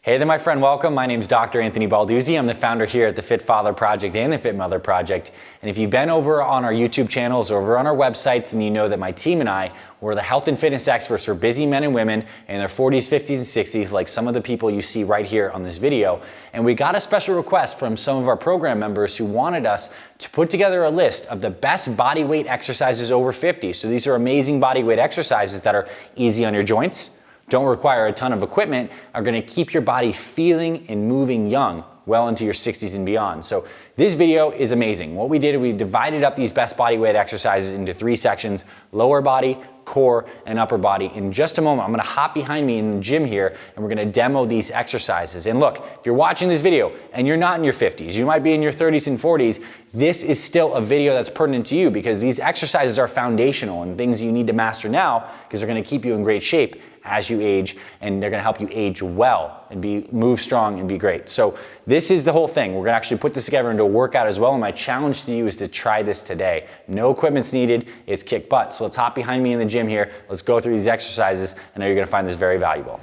Hey there, my friend. Welcome. My name is Dr. Anthony Balduzzi. I'm the founder here at the Fit Father Project and the Fit Mother Project. And if you've been over on our YouTube channels or over on our websites, then you know that my team and I were the health and fitness experts for busy men and women in their 40s, 50s, and 60s, like some of the people you see right here on this video. And we got a special request from some of our program members who wanted us to put together a list of the best body weight exercises over 50. So these are amazing body weight exercises that are easy on your joints, don't require a ton of equipment, are going to keep your body feeling and moving young well into your 60s and beyond. So this video is amazing. What we did, we divided up these best body weight exercises into 3 sections: lower body, core, and upper body. In just a moment, I'm going to hop behind me in the gym here and we're going to demo these exercises. And look, if you're watching this video and you're not in your 50s, you might be in your 30s and 40s, this is still a video that's pertinent to you because these exercises are foundational and things you need to master now because they're going to keep you in great shape as you age, and they're going to help you age well and move strong and be great. So this is the whole thing. We're going to actually put this together into a workout as well, and my challenge to you is to try this today. No equipment's needed. It's kick butt. So let's hop behind me in the gym here. Let's go through these exercises. I know you're going to find this very valuable.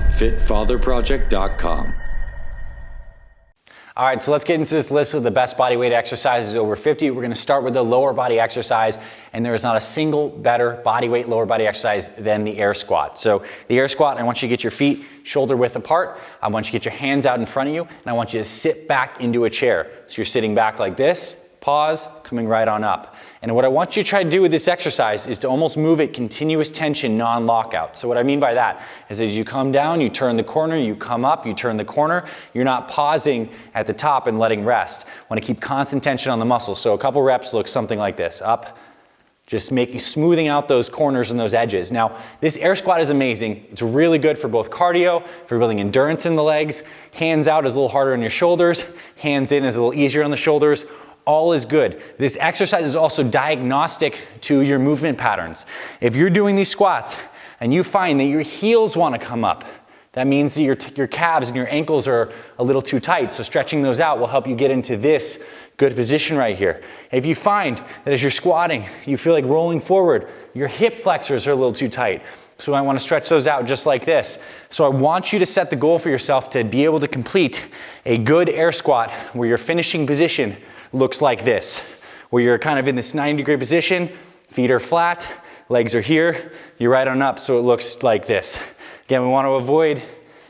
FitFatherProject.com. All right, so let's get into this list of the best body weight exercises over 50. We're going to start with the lower body exercise, and there is not a single better body weight lower body exercise than the air squat. So the air squat, I want you to get your feet shoulder width apart. I want you to get your hands out in front of you, and I want you to sit back into a chair. So you're sitting back like this, pause, coming right on up. And what I want you to try to do with this exercise is to almost move it continuous tension, non-lockout. So what I mean by that is as you come down, you turn the corner, you come up, you turn the corner. You're not pausing at the top and letting rest. Want to keep constant tension on the muscles. So a couple reps look something like this. Up, just smoothing out those corners and those edges. Now, this air squat is amazing. It's really good for both cardio, for building endurance in the legs. Hands out is a little harder on your shoulders. Hands in is a little easier on the shoulders. All is good. This exercise is also diagnostic to your movement patterns. If you're doing these squats and you find that your heels want to come up, that means that your calves and your ankles are a little too tight, so stretching those out will help you get into this good position right here. If you find that as you're squatting, you feel like rolling forward, your hip flexors are a little too tight, so I want to stretch those out just like this. So I want you to set the goal for yourself to be able to complete a good air squat where your finishing position looks like this, where you're kind of in this 90-degree position, feet are flat, legs are here, you're right on up, so it looks like this. Again, we want to avoid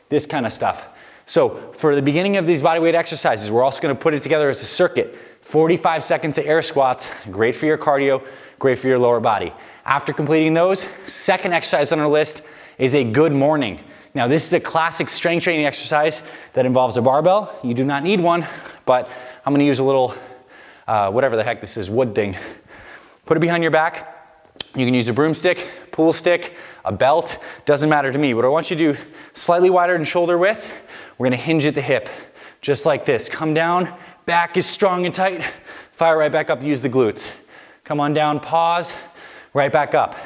this kind of stuff. So for the beginning of these bodyweight exercises, we're also going to put it together as a circuit. 45 seconds of air squats, great for your cardio, great for your lower body. After completing those, second exercise on our list is a good morning. Now this is a classic strength training exercise that involves a barbell. You do not need one, but I'm going to use a little whatever the heck this is, wood thing. Put it behind your back. You can use a broomstick, pool stick, a belt, doesn't matter to me. What I want you to do, slightly wider than shoulder width, we're gonna hinge at the hip, just like this. Come down, back is strong and tight, fire right back up, use the glutes. Come on down, pause, right back up.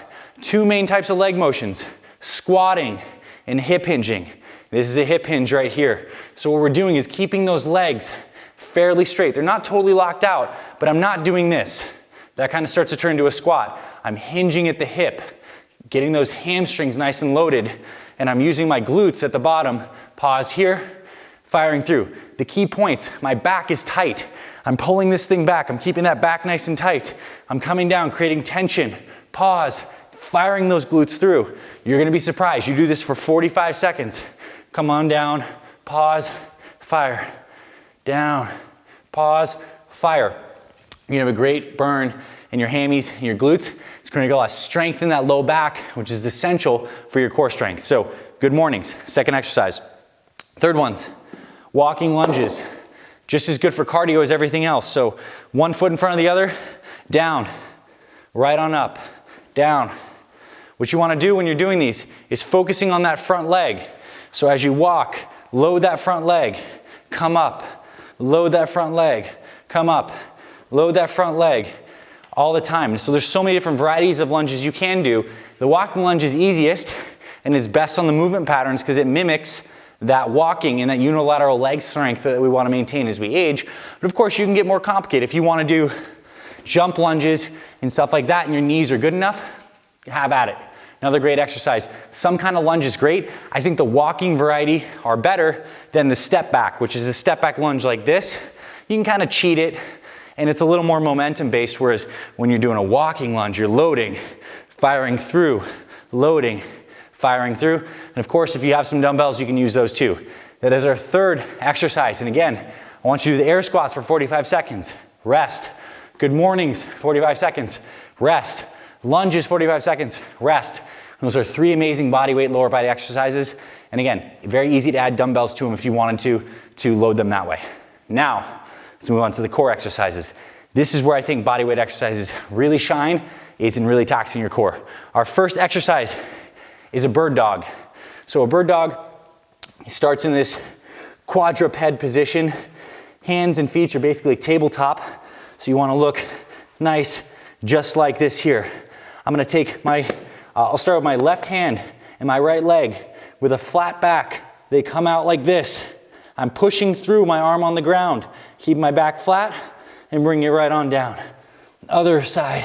2 main types of leg motions, squatting and hip hinging. This is a hip hinge right here. So what we're doing is keeping those legs fairly straight. They're not totally locked out, but I'm not doing this. That kind of starts to turn into a squat. I'm hinging at the hip, getting those hamstrings nice and loaded, and I'm using my glutes at the bottom. Pause here, firing through. The key point, my back is tight. I'm pulling this thing back. I'm keeping that back nice and tight. I'm coming down, creating tension. Pause, firing those glutes through. You're gonna be surprised. You do this for 45 seconds. Come on down, pause, fire. Down, pause, fire. You're gonna have a great burn in your hammies and your glutes. It's gonna get a lot of strength in that low back, which is essential for your core strength. So, good mornings, second exercise. Third one's walking lunges. Just as good for cardio as everything else. So, one foot in front of the other, down, right on up, down. What you wanna do when you're doing these is focusing on that front leg. So as you walk, load that front leg, come up, load that front leg, come up, load that front leg all the time. So there's so many different varieties of lunges you can do. The walking lunge is easiest and is best on the movement patterns because it mimics that walking and that unilateral leg strength that we want to maintain as we age. But of course you can get more complicated. If you want to do jump lunges and stuff like that and your knees are good enough, have at it. Another great exercise. Some kind of lunge is great. I think the walking variety are better than the step back, which is a step back lunge like this. You can kind of cheat it, and it's a little more momentum based, whereas when you're doing a walking lunge, you're loading, firing through, loading, firing through. And of course, if you have some dumbbells, you can use those too. That is our third exercise. And again, I want you to do the air squats for 45 seconds. Rest. Good mornings, 45 seconds. Rest. Lunges, 45 seconds. Rest. Those are 3 amazing body weight, lower body exercises. And again, very easy to add dumbbells to them if you wanted to load them that way. Now, let's move on to the core exercises. This is where I think body weight exercises really shine, is in really taxing your core. Our first exercise is a bird dog. So a bird dog starts in this quadruped position. Hands and feet are basically tabletop. So you want to look nice, just like this here. I'm going to take I'll start with my left hand and my right leg with a flat back. They come out like this. I'm pushing through my arm on the ground. Keep my back flat and bring it right on down. Other side.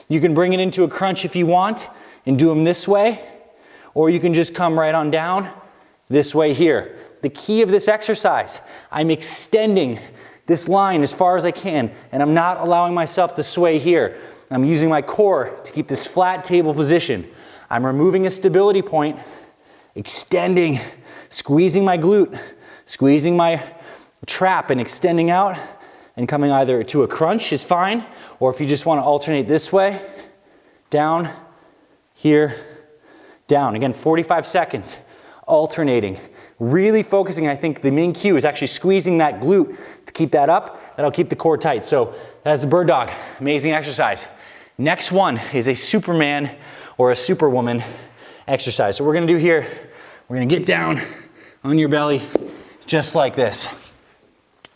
You can bring it into a crunch if you want and do them this way, or you can just come right on down this way here. The key of this exercise, I'm extending this line as far as I can, and I'm not allowing myself to sway here. I'm using my core to keep this flat table position. I'm removing a stability point, extending, squeezing my glute, squeezing my trap and extending out and coming either to a crunch is fine, or if you just want to alternate this way, down, here, down. Again, 45 seconds, alternating. Really focusing, I think the main cue is actually squeezing that glute to keep that up. That'll keep the core tight. So that's the bird dog, amazing exercise. Next one is a Superman or a Superwoman exercise. So we're gonna do here, we're gonna get down on your belly just like this.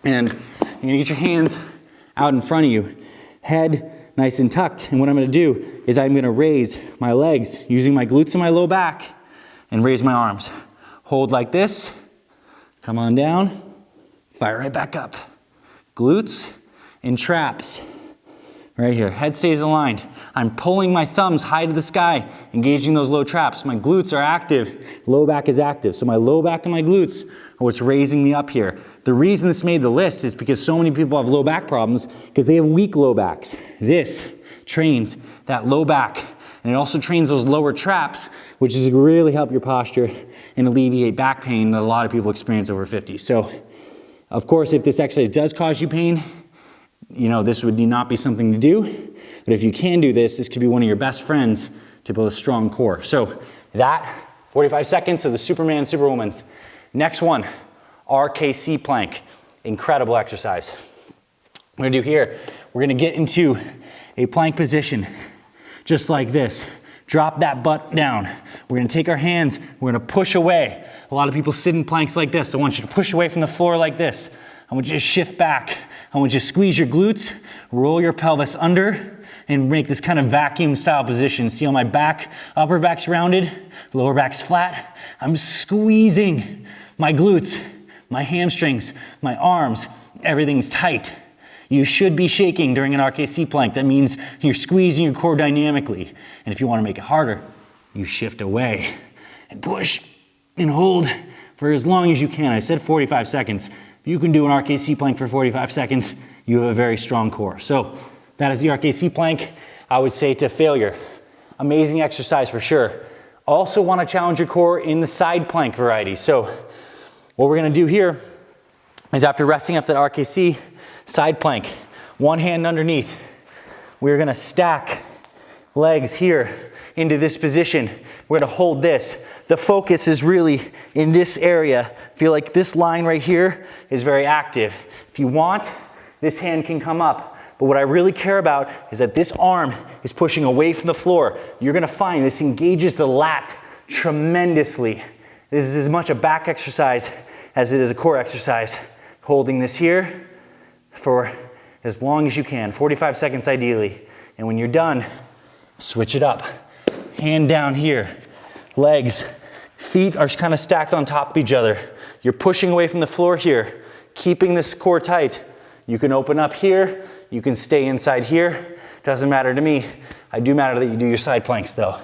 And you're gonna get your hands out in front of you, head nice and tucked. And what I'm gonna do is I'm gonna raise my legs using my glutes and my low back and raise my arms. Hold like this, come on down, fire right back up. Glutes and traps, right here. Head stays aligned. I'm pulling my thumbs high to the sky, engaging those low traps. My glutes are active, low back is active. So my low back and my glutes are what's raising me up here. The reason this made the list is because so many people have low back problems because they have weak low backs. This trains that low back, and it also trains those lower traps, which is really help your posture and alleviate back pain that a lot of people experience over 50. So, of course, if this exercise does cause you pain, you know, this would not be something to do. But if you can do this, this could be one of your best friends to build a strong core. So that, 45 seconds of the Superman, Superwoman's. Next one, RKC Plank. Incredible exercise. What we're gonna do here, we're gonna get into a plank position, just like this. Drop that butt down. We're gonna take our hands, we're gonna push away. A lot of people sit in planks like this. I want you to push away from the floor like this. I want you to shift back. I want you to squeeze your glutes, roll your pelvis under, and make this kind of vacuum style position. See how my back, upper back's rounded, lower back's flat. I'm squeezing my glutes, my hamstrings, my arms, everything's tight. You should be shaking during an RKC plank. That means you're squeezing your core dynamically. And if you want to make it harder, you shift away and push and hold for as long as you can. I said 45 seconds. If you can do an RKC plank for 45 seconds, you have a very strong core. So that is the RKC plank. I would say to failure. Amazing exercise for sure. Also want to challenge your core in the side plank variety. So what we're going to do here is after resting up that RKC side plank, one hand underneath, we're going to stack legs here into this position. We're going to hold this. The focus is really in this area. Feel like this line right here is very active. If you want, this hand can come up. But what I really care about is that this arm is pushing away from the floor. You're gonna find this engages the lat tremendously. This is as much a back exercise as it is a core exercise. Holding this here for as long as you can, 45 seconds ideally. And when you're done, switch it up. Hand down here, legs, feet are kind of stacked on top of each other. You're pushing away from the floor here, keeping this core tight. You can open up here, you can stay inside here. Doesn't matter to me. I do matter that you do your side planks though.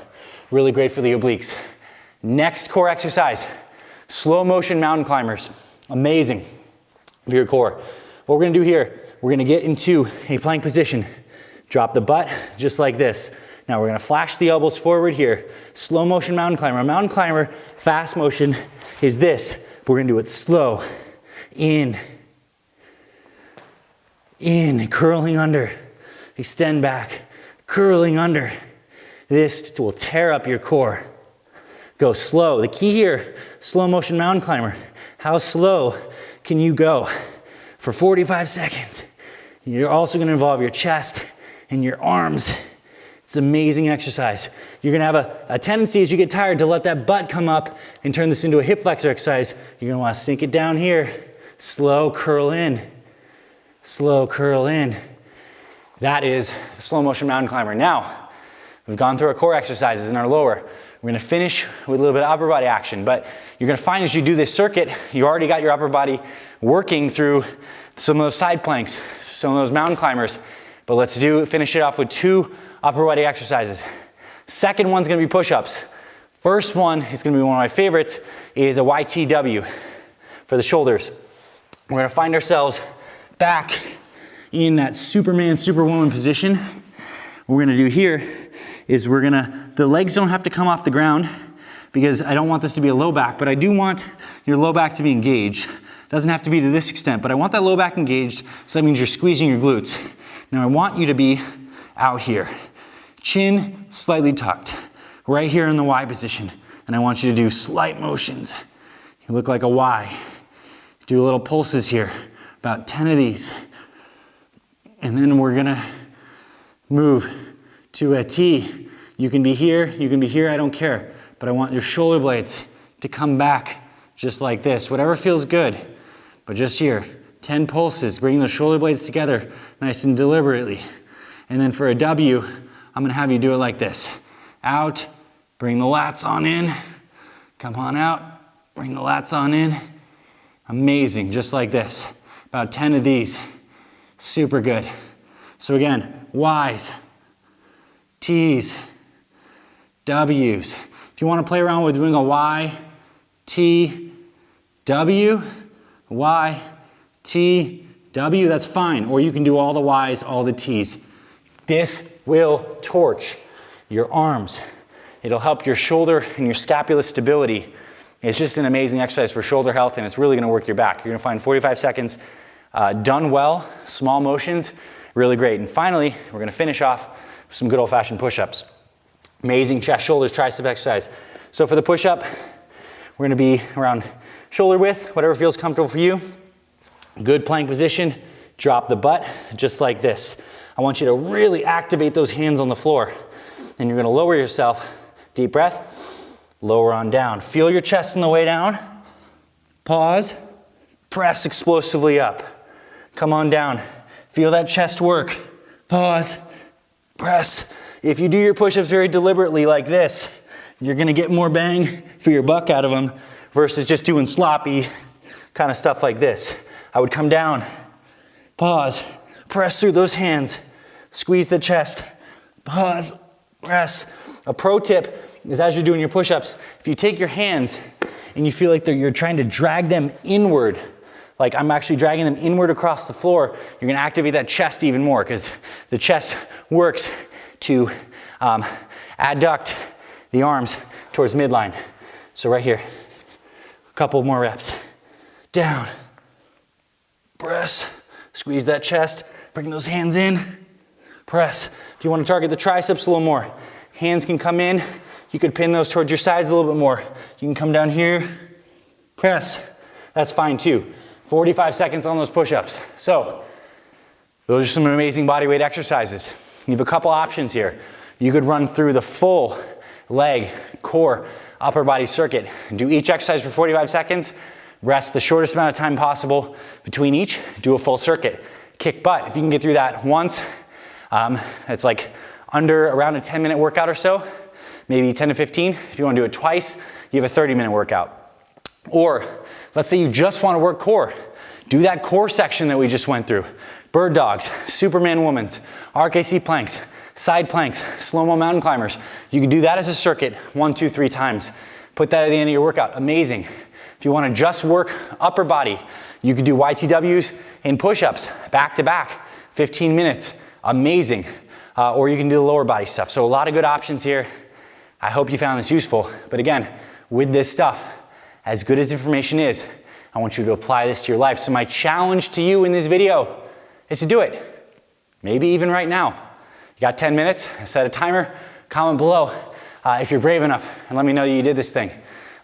Really great for the obliques. Next core exercise, slow motion mountain climbers. Amazing for your core. What we're gonna do here, we're gonna get into a plank position. Drop the butt just like this. Now we're gonna flash the elbows forward here. Slow motion mountain climber. A mountain climber, fast motion is this. We're gonna do it slow. In, curling under. Extend back, curling under. This will tear up your core. Go slow. The key here, slow motion mountain climber. How slow can you go for 45 seconds? You're also gonna involve your chest and your arms. It's an amazing exercise. You're gonna have a tendency as you get tired to let that butt come up and turn this into a hip flexor exercise. You're gonna wanna sink it down here. Slow curl in. Slow curl in. That is the slow motion mountain climber. Now, we've gone through our core exercises in our lower. We're gonna finish with a little bit of upper body action, but you're gonna find as you do this circuit, you already got your upper body working through some of those side planks, some of those mountain climbers. But let's finish it off with 2 upper body exercises. Second one's gonna be push-ups. First one is gonna be one of my favorites, is a YTW for the shoulders. We're gonna find ourselves back in that Superman, Superwoman position. What we're gonna do here is the legs don't have to come off the ground because I don't want this to be a low back, but I do want your low back to be engaged. Doesn't have to be to this extent, but I want that low back engaged, so that means you're squeezing your glutes. Now I want you to be out here. Chin slightly tucked, right here in the Y position. And I want you to do slight motions. You look like a Y. Do little pulses here, about 10 of these. And then we're gonna move to a T. You can be here, I don't care. But I want your shoulder blades to come back just like this. Whatever feels good, but just here. 10 pulses, bringing the shoulder blades together nice and deliberately. And then for a W, I'm gonna have you do it like this. Out, bring the lats on in. Come on out, bring the lats on in. Amazing, just like this. About 10 of these. Super good. So again, Y's, T's, W's. If you want to play around with doing a Y, T, W, Y, T, W, that's fine. Or you can do all the Y's, all the T's. This will torch your arms. It'll help your shoulder and your scapula stability. It's just an amazing exercise for shoulder health, and it's really going to work your back. You're going to find 45 seconds done well, small motions, really great. And finally, we're going to finish off with some good old-fashioned push-ups. Amazing chest, shoulders, tricep exercise. So for the push-up, we're going to be around shoulder width, whatever feels comfortable for you. Good plank position. Drop the butt just like this. I want you to really activate those hands on the floor. And you're going to lower yourself. Deep breath. Lower on down. Feel your chest on the way down. Pause. Press explosively up. Come on down. Feel that chest work. Pause. Press. If you do your push-ups very deliberately like this, you're going to get more bang for your buck out of them versus just doing sloppy kind of stuff like this. I would come down. Pause. Press through those hands. Squeeze the chest. Pause. Press. A pro tip is as you're doing your push-ups, if you take your hands and you feel like you're trying to drag them inward, like I'm actually dragging them inward across the floor, you're gonna activate that chest even more because the chest works to adduct the arms towards midline. So right here, a couple more reps. Down, press, squeeze that chest, bring those hands in, press. If you want to target the triceps a little more, hands can come in. You could pin those towards your sides a little bit more. You can come down here, press. That's fine too. 45 seconds on those push-ups. So those are some amazing bodyweight exercises. You have a couple options here. You could run through the full leg, core, upper body circuit. Do each exercise for 45 seconds. Rest the shortest amount of time possible between each. Do a full circuit. Kick butt. If you can get through that once, it's like around a 10-minute workout or so. Maybe 10 to 15. If you want to do it twice, you have a 30-minute workout. Or let's say you just want to work core. Do that core section that we just went through. Bird dogs, Superman womans, RKC planks. Side planks, slow-mo mountain climbers. You can do that as a circuit 1, 2, 3 times. Put that at the end of your workout, amazing. If you wanna just work upper body, you could do YTWs in push-ups, back to back, 15 minutes, amazing. Or you can do the lower body stuff. So a lot of good options here. I hope you found this useful. But again, with this stuff, as good as information is, I want you to apply this to your life. So my challenge to you in this video is to do it. Maybe even right now. You got 10 minutes, set a timer, comment below if you're brave enough, and let me know that you did this thing.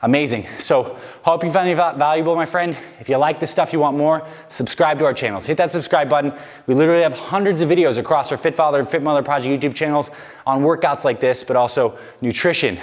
Amazing. So hope you found it valuable, my friend. If you like this stuff, you want more, subscribe to our channels. Hit that subscribe button. We literally have hundreds of videos across our Fit Father and Fit Mother Project YouTube channels on workouts like this, but also nutrition,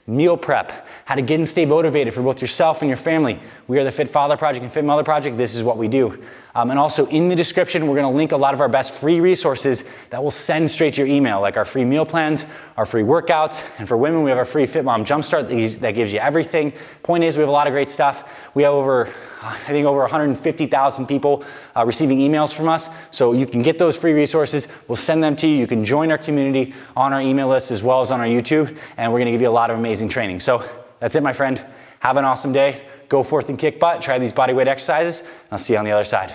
meal prep, how to get and stay motivated for both yourself and your family. We are the Fit Father Project and Fit Mother Project. This is what we do. And also in the description, we're gonna link a lot of our best free resources that will send straight to your email, like our free meal plans, our free workouts, and for women, we have our free Fit Mom Jumpstart that gives you everything. Point is, we have a lot of great stuff. We have over 150,000 people receiving emails from us, so you can get those free resources. We'll send them to you. You can join our community on our email list as well as on our YouTube, and we're gonna give you a lot of amazing training. So that's it, my friend. Have an awesome day. Go forth and kick butt. Try these bodyweight exercises. I'll see you on the other side.